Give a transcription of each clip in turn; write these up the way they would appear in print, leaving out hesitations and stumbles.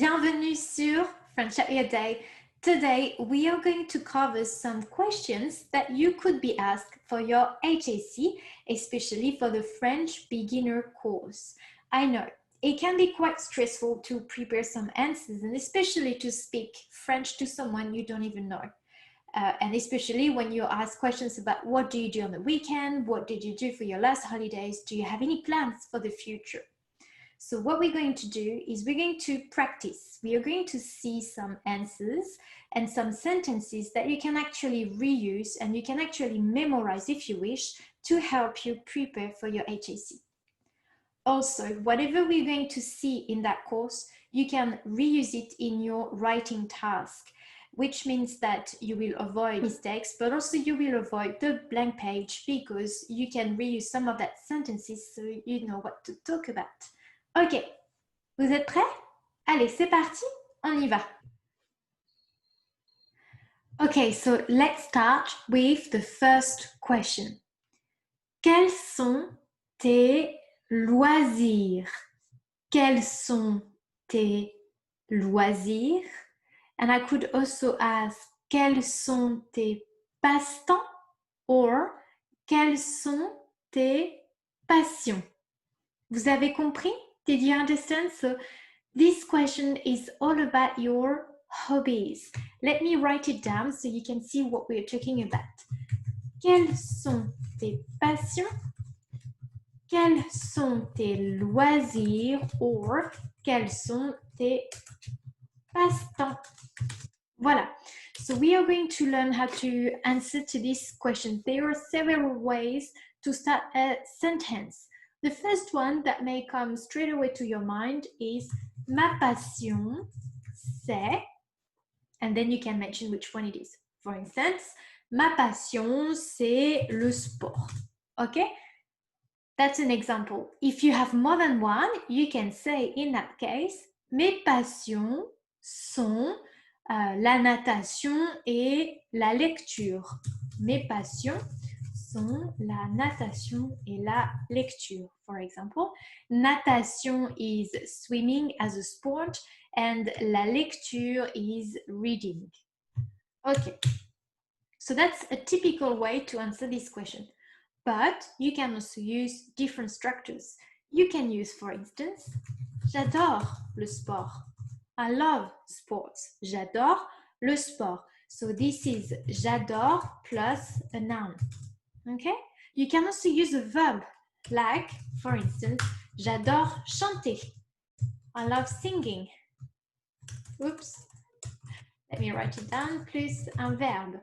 Bienvenue sur French at Your Day. Today, we are going to cover some questions that you could be asked for your HAC, especially for the French beginner course. I know it can be quite stressful to prepare some answers and especially to speak French to someone you don't even know. And especially when you ask questions about what do you do on the weekend, what did you do for your last holidays, do you have any plans for the future? So what we're going to do is we're going to practice. We are going to see some answers and some sentences that you can actually reuse and you can actually memorize if you wish to help you prepare for your HAC. Also, whatever we're going to see in that course, you can reuse it in your writing task, which means that you will avoid mistakes, but also you will avoid the blank page because you can reuse some of that sentences so you know what to talk about. Ok, vous êtes prêts? Allez, c'est parti, on y va. Okay, so let's start with the first question. Quels sont tes loisirs? Quels sont tes loisirs? And I could also ask, quels sont tes passe-temps? Or, quelles sont tes passions? Vous avez compris? Did you understand? So this question is all about your hobbies. Let me write it down so you can see what we're talking about. Quelles sont tes passions? Quels sont tes loisirs? Or, quels sont tes passe-temps? Voilà. So we are going to learn how to answer to this question. There are several ways to start a sentence. The first one that may come straight away to your mind is ma passion, c'est, and then you can mention which one it is. For instance, ma passion, c'est le sport. Okay? That's an example. If you have more than one, you can say in that case, mes passions sont la natation et la lecture. Mes passions sont la natation et la lecture. For example, natation is swimming as a sport and la lecture is reading. Okay, so that's a typical way to answer this question. But you can also use different structures. You can use, for instance, j'adore le sport. I love sports. J'adore le sport. So this is j'adore plus a noun. Okay? You can also use a verb, like, for instance, j'adore chanter. I love singing. Oops. Let me write it down, plus un verbe.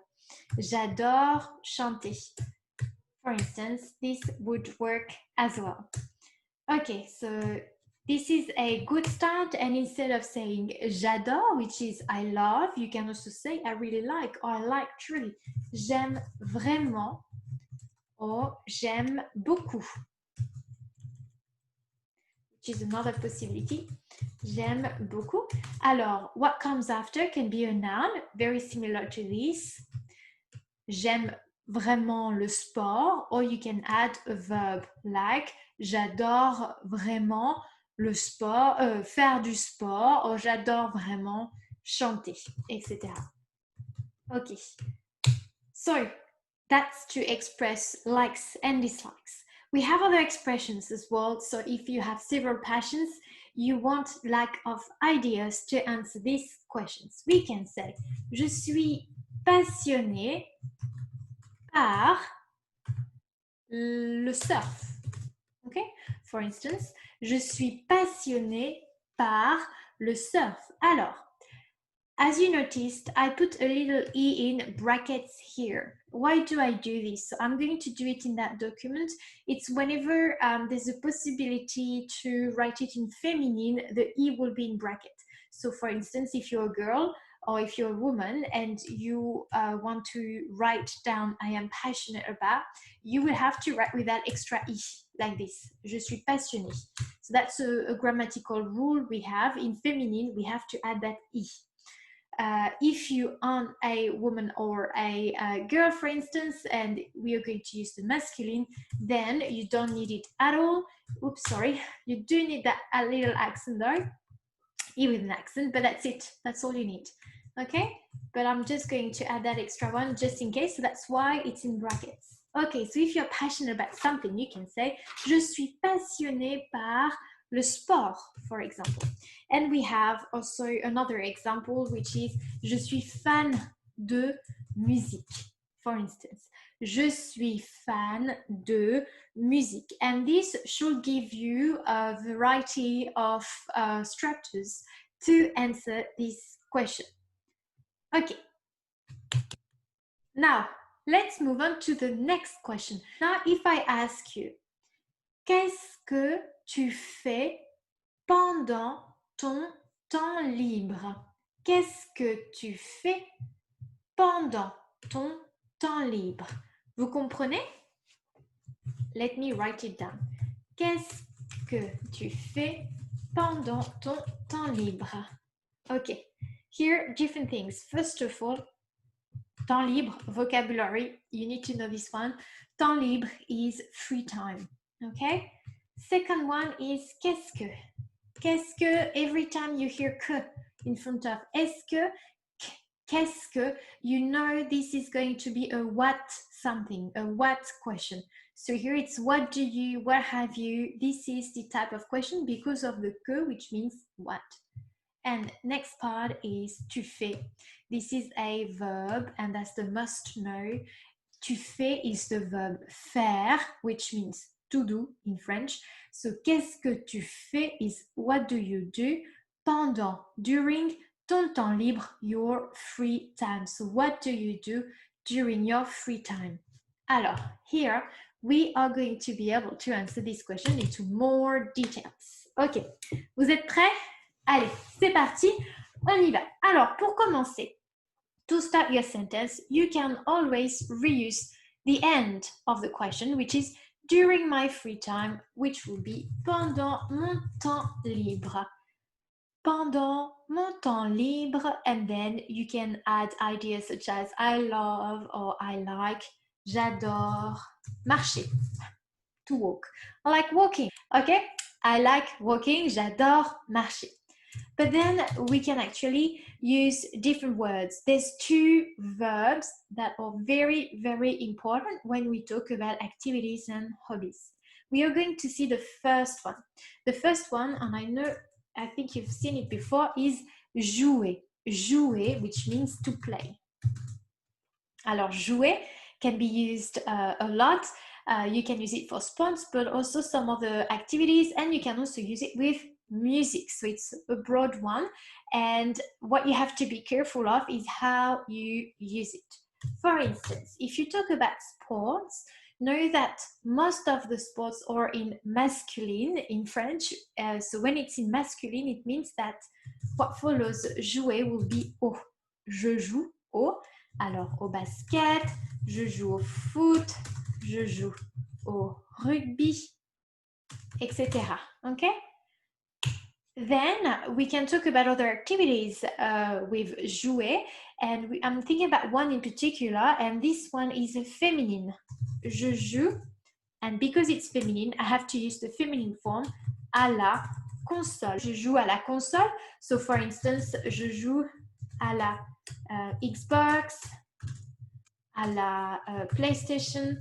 J'adore chanter. For instance, this would work as well. Okay, so this is a good start, and instead of saying j'adore, which is I love, you can also say I really like, or I like truly. J'aime vraiment, or j'aime beaucoup, which is another possibility. J'aime beaucoup. Alors, what comes after can be a noun, very similar to this. J'aime vraiment le sport, or you can add a verb like j'adore vraiment le sport, faire du sport, or j'adore vraiment chanter, etc. Okay, so that's to express likes and dislikes. We have other expressions as well, so if you have several passions, you want lack of ideas to answer these questions. We can say, je suis passionné par le surf. Okay? For instance, je suis passionné par le surf. Alors, as you noticed, I put a little e in brackets here. Why do I do this? So I'm going to do it in that document. It's whenever there's a possibility to write it in feminine, the e will be in bracket. So for instance, if you're a girl, or if you're a woman and you want to write down I am passionate about, you will have to write with that extra I, like this. Je suis passionné. So that's a grammatical rule we have. In feminine, we have to add that I. If you are a woman or a girl, for instance, and we are going to use the masculine, then you don't need it at all. Oops, sorry. You do need that a little accent though. E with an accent, but that's it. That's all you need. Okay? But I'm just going to add that extra one just in case. So that's why it's in brackets. Okay, so if you're passionate about something, you can say je suis passionné par le sport, for example. And we have also another example, which is je suis fan de musique, for instance. Je suis fan de musique. And this should give you a variety of structures to answer this question. Okay. Now, let's move on to the next question. Now, if I ask you, qu'est-ce que tu fais pendant ton temps libre? Qu'est-ce que tu fais pendant ton temps libre? Vous comprenez? Let me write it down. Qu'est-ce que tu fais pendant ton temps libre? Okay, here different things. First of all, temps libre, vocabulary, you need to know this one. Temps libre is free time, okay? Second one is qu'est-ce que? Qu'est-ce que, every time you hear que in front of est-ce que, qu'est-ce que, you know this is going to be a what something, a what question. So here it's what do you, what have you, this is the type of question because of the que, which means what. And next part is tu fais. This is a verb and that's the must know. Tu fais is the verb faire, which means to do in French. So qu'est-ce que tu fais is what do you do pendant, during ton temps libre, your free time. So what do you do during your free time? Alors, here we are going to be able to answer this question into more details. Ok, vous êtes prêts? Allez, c'est parti, on y va. Alors, pour commencer, to start your sentence, you can always reuse the end of the question, which is during my free time, which will be pendant mon temps libre. Pendant mon temps libre, and then you can add ideas such as I love or I like, j'adore, marcher, to walk. I like walking, okay? I like walking, j'adore marcher. But then we can actually use different words. There's two verbs that are very, very important when we talk about activities and hobbies. We are going to see the first one. The first one, and I think you've seen it before, is jouer. Jouer, which means to play. Alors, jouer can be used a lot. You can use it for sports, but also some other activities, and you can also use it with music. So it's a broad one, and what you have to be careful of is how you use it. For instance, if you talk about sports, know that most of the sports are in masculine in French. So when it's in masculine, it means that what follows jouer will be au. Je joue au. Alors au basket, je joue au foot, je joue au rugby, etc. Okay? Then we can talk about other activities with jouer, and I'm thinking about one in particular, and this one is a feminine. Je joue, and because it's feminine, I have to use the feminine form à la console. Je joue à la console. So for instance, je joue à la Xbox, à la PlayStation,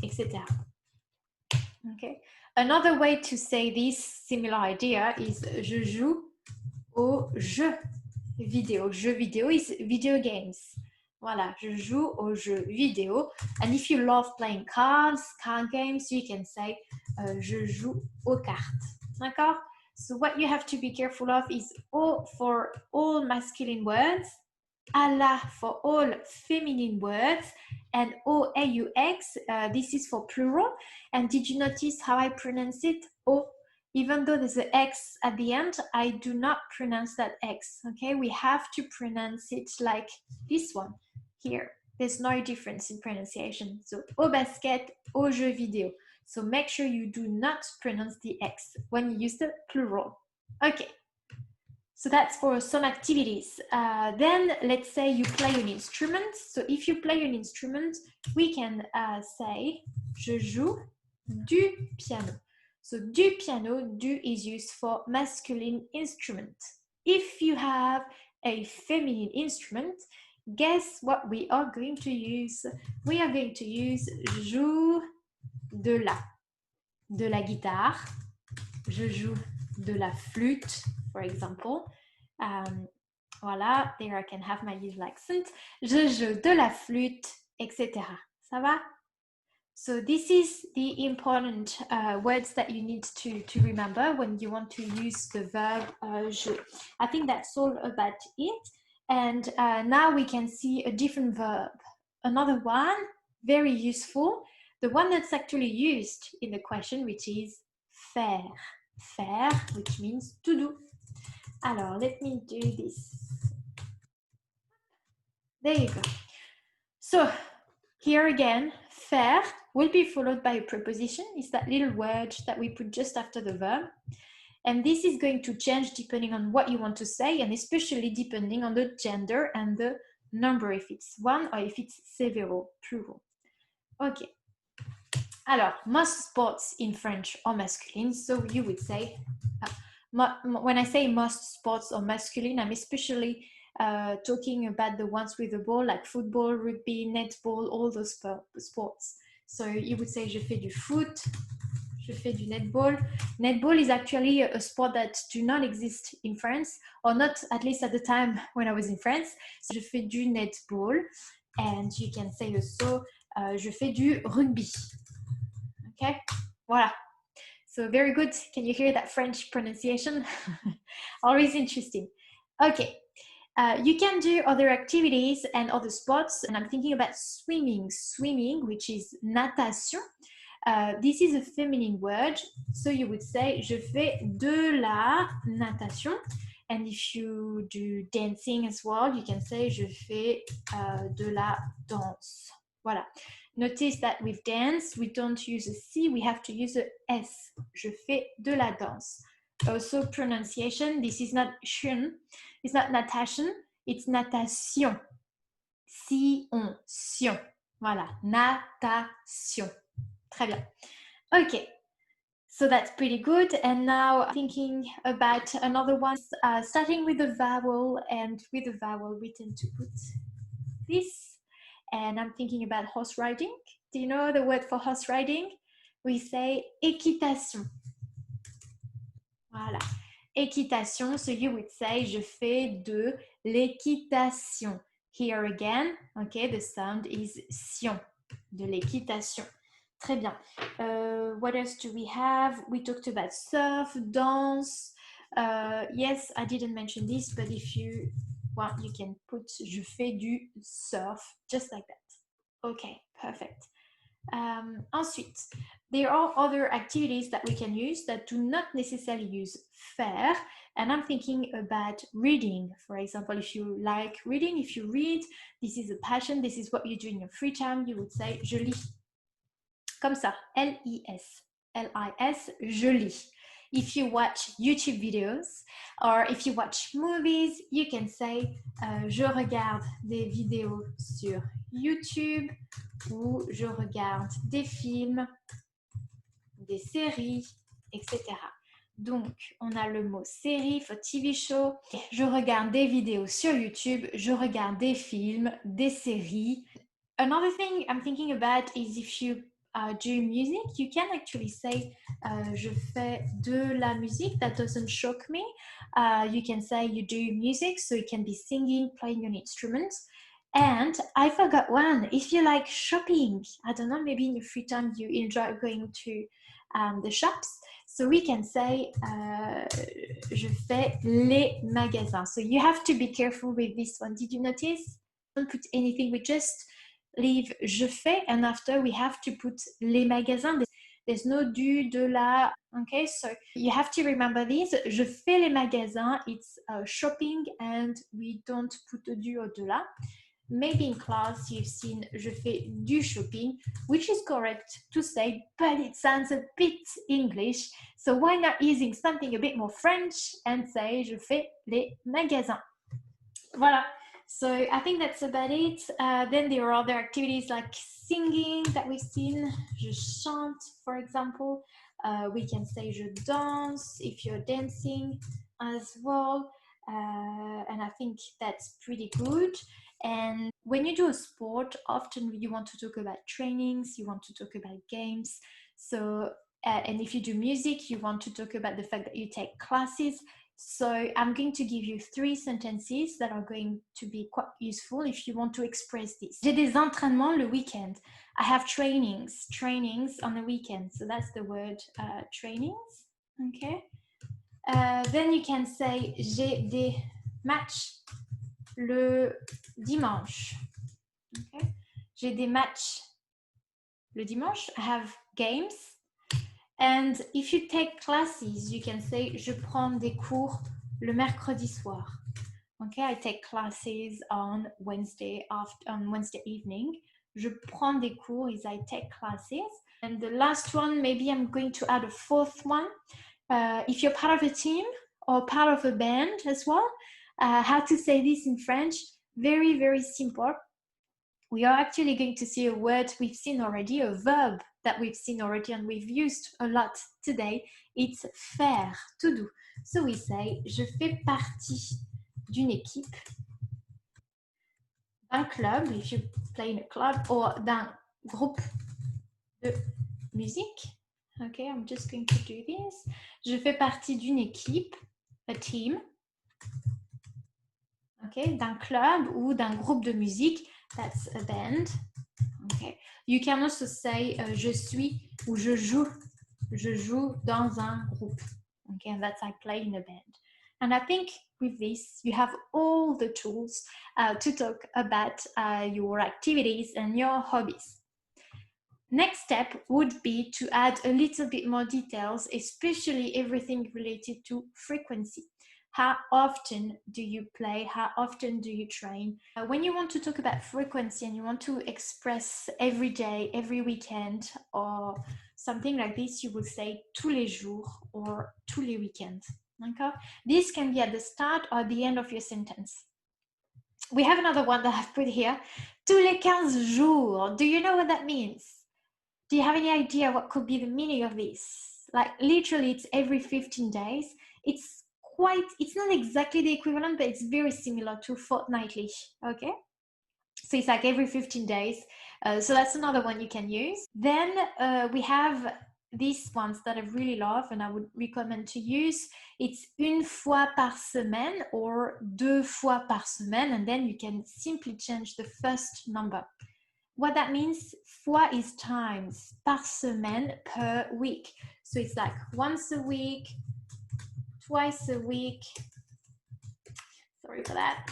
etc. Okay. Another way to say this similar idea is je joue aux jeux vidéo. Jeux vidéo is video games. Voilà, je joue aux jeux vidéo. And if you love playing cards, card games, you can say je joue aux cartes. D'accord? So what you have to be careful of is O for all masculine words, à la for all feminine words, and O-A-U-X, this is for plural. And did you notice how I pronounce it? O. Even though there's an X at the end, I do not pronounce that X, okay? We have to pronounce it like this one here. There's no difference in pronunciation. So, au basket, aux jeux vidéo. So make sure you do not pronounce the X when you use the plural. Okay. So that's for some activities. Then let's say you play an instrument. So if you play an instrument, we can say je joue du piano. So du piano, du is used for masculine instrument. if you have a feminine instrument, guess what we are going to use? We are going to use joue de la guitare. Je joue de la flûte, for example. Voilà, there I can have my usual accent. Je joue de la flûte, etc. Ça va? So this is the important words that you need to remember when you want to use the verb je. I think that's all about it. And now we can see a different verb. Another one, very useful, the one that's actually used in the question, which is faire. Faire, which means to do. Alors, let me do this. There you go. So, here again, faire will be followed by a preposition. It's that little word that we put just after the verb. And this is going to change depending on what you want to say, and especially depending on the gender and the number, if it's one or if it's several, plural. Okay. Alors, most sports in French are masculine, so you would say, when I say most sports are masculine, I'm especially talking about the ones with the ball, like football, rugby, netball, all those sports. So you would say, je fais du foot, je fais du netball. Netball is actually a sport that do not exist in France, or not at least at the time when I was in France. So, je fais du netball, and you can say also, je fais du rugby. Okay, voilà. So very good. Can you hear that French pronunciation? Always interesting. Okay. You can do other activities and other sports, and I'm thinking about swimming. Swimming, which is natation. This is a feminine word, so you would say je fais de la natation. And if you do dancing as well, you can say je fais de la danse. Voilà. Notice that with dance, we don't use a C, we have to use a S. Je fais de la danse. Also pronunciation, this is not shun, it's not natation, it's natation. Si-on, sion. Voilà, natation. Très bien. Okay, so that's pretty good. And now thinking about another one, starting with the vowel, and with the vowel we tend to put this. And I'm thinking about horse riding. Do you know the word for horse riding? We say équitation. Voilà. Équitation, so you would say je fais de l'équitation. Here again, okay, the sound is sion, de l'équitation. Très bien. What else do we have? We talked about surf, dance. Yes, I didn't mention this, but if you want, you can put je fais du surf, just like that. Okay, perfect. Ensuite, there are other activities that we can use that do not necessarily use faire, and I'm thinking about reading. For example, if you like reading, if you read, this is a passion, this is what you do in your free time, you would say je lis. Comme ça, L-I-S, L-I-S, je lis. If you watch YouTube videos or if you watch movies, you can say je regarde des vidéos sur YouTube ou je regarde des films, des séries, etc. Donc, on a le mot série for TV show. Je regarde des vidéos sur YouTube, je regarde des films, des séries. Another thing I'm thinking about is if you do music, you can actually say je fais de la musique. That doesn't shock me. You can say you do music, so you can be singing, playing an instrument. And I forgot one. If you like shopping, I don't know, maybe in your free time you enjoy going to the shops. So we can say je fais les magasins. So you have to be careful with this one. Did you notice? Don't put anything. We just leave je fais, and after we have to put les magasins. There's no du, de, la. Okay, so you have to remember this. Je fais les magasins. It's shopping, and we don't put a du or de la. Maybe in class you've seen je fais du shopping, which is correct to say, but it sounds a bit English. So why not using something a bit more French and say je fais les magasins? Voilà. So I think that's about it. Then there are other activities like singing that we've seen. Je chante, for example. We can say je danse if you're dancing as well. and I think that's pretty good. And when you do a sport, often you want to talk about trainings, you want to talk about games. So, and if you do music, you want to talk about the fact that you take classes. So I'm going to give you 3 sentences that are going to be quite useful if you want to express this. J'ai des entraînements le weekend. I have trainings on the weekend. So that's the word trainings. Okay. Then you can say j'ai des matchs le dimanche. Okay. J'ai des matchs le dimanche. I have games. And if you take classes, you can say je prends des cours le mercredi soir. Okay, I take classes on Wednesday evening. Je prends des cours is I take classes. And the last one, maybe I'm going to add a 4th one. If you're part of a team or part of a band as well, how to say this in French? Very, very simple. We are actually going to see a word we've seen already, a verb that we've seen already and we've used a lot today. It's faire, to do. So we say, je fais partie d'une équipe, d'un club, if you play in a club, or d'un groupe de musique. Okay, I'm just going to do this. Je fais partie d'une équipe, a team. Okay, d'un club ou d'un groupe de musique, that's a band. Okay, you can also say je suis ou je joue dans un groupe. Okay, and that's I play in a band. And I think with this, you have all the tools to talk about your activities and your hobbies. Next step would be to add a little bit more details, especially everything related to frequency. How often do you play? How often do you train? When you want to talk about frequency and you want to express every day, every weekend, or something like this, you will say tous les jours or tous les weekends. Okay? This can be at the start or at the end of your sentence. We have another one that I've put here. Tous les 15 jours. Do you know what that means? Do you have any idea what could be the meaning of this? Like literally it's every 15 days. It's not exactly the equivalent, but it's very similar to fortnightly, okay? So it's like every 15 days. So that's another one you can use. Then we have these ones that I really love and I would recommend to use. It's une fois par semaine or deux fois par semaine, and then you can simply change the first number. What that means, fois is times, par semaine, per week. So it's like once a week, twice a week, sorry for that,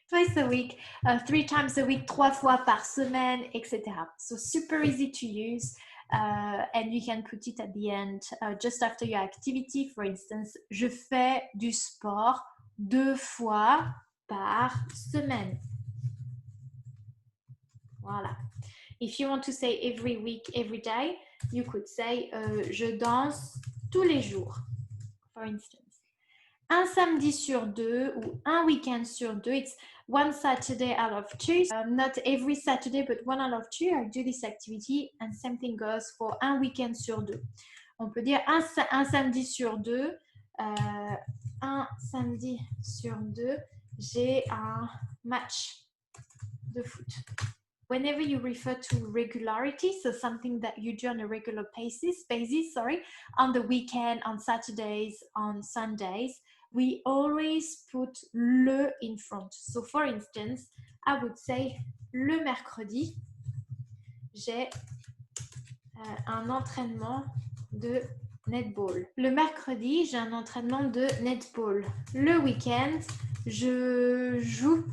twice a week, 3 times a week, 3 fois par semaine, etc. So super easy to use, and you can put it at the end, just after your activity. For instance, je fais du sport 2 fois par semaine. Voilà. If you want to say every week, every day, you could say je danse tous les jours, for instance. Un samedi sur 2 ou un week-end sur 2, it's one Saturday out of 2. Not every Saturday, but one out of 2, I do this activity, and same thing goes for un week-end sur 2. On peut dire un samedi sur 2, un samedi sur 2, j'ai un match de foot. Whenever you refer to regularity, so something that you do on a regular basis, on the weekend, on Saturdays, on Sundays, we always put le in front. So for instance, I would say le mercredi, j'ai un entraînement de netball. Le mercredi, j'ai un entraînement de netball. Le week-end, je joue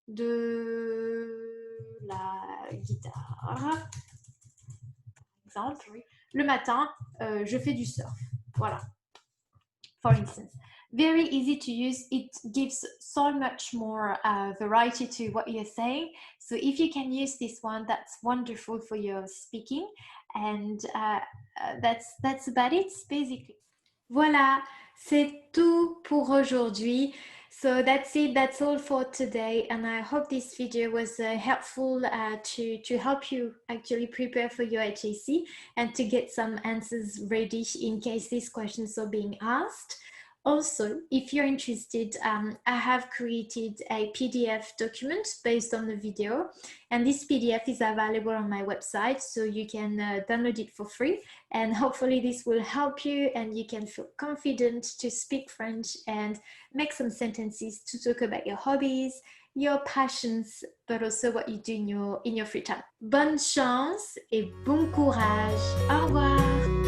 de la guitare. Exemple, le matin, je fais du surf. Voilà. For instance, very easy to use. It gives so much more variety to what you're saying. So if you can use this one, that's wonderful for your speaking. And that's about it, basically. Voilà, c'est tout pour aujourd'hui. So that's it, that's all for today, and I hope this video was helpful to help you actually prepare for your HAC and to get some answers ready in case these questions are being asked. Also, if you're interested, I have created a PDF document based on the video, and this PDF is available on my website, so you can download it for free, and hopefully this will help you and you can feel confident to speak French and make some sentences to talk about your hobbies, your passions, but also what you do in your free time. Bonne chance et bon courage. Au revoir.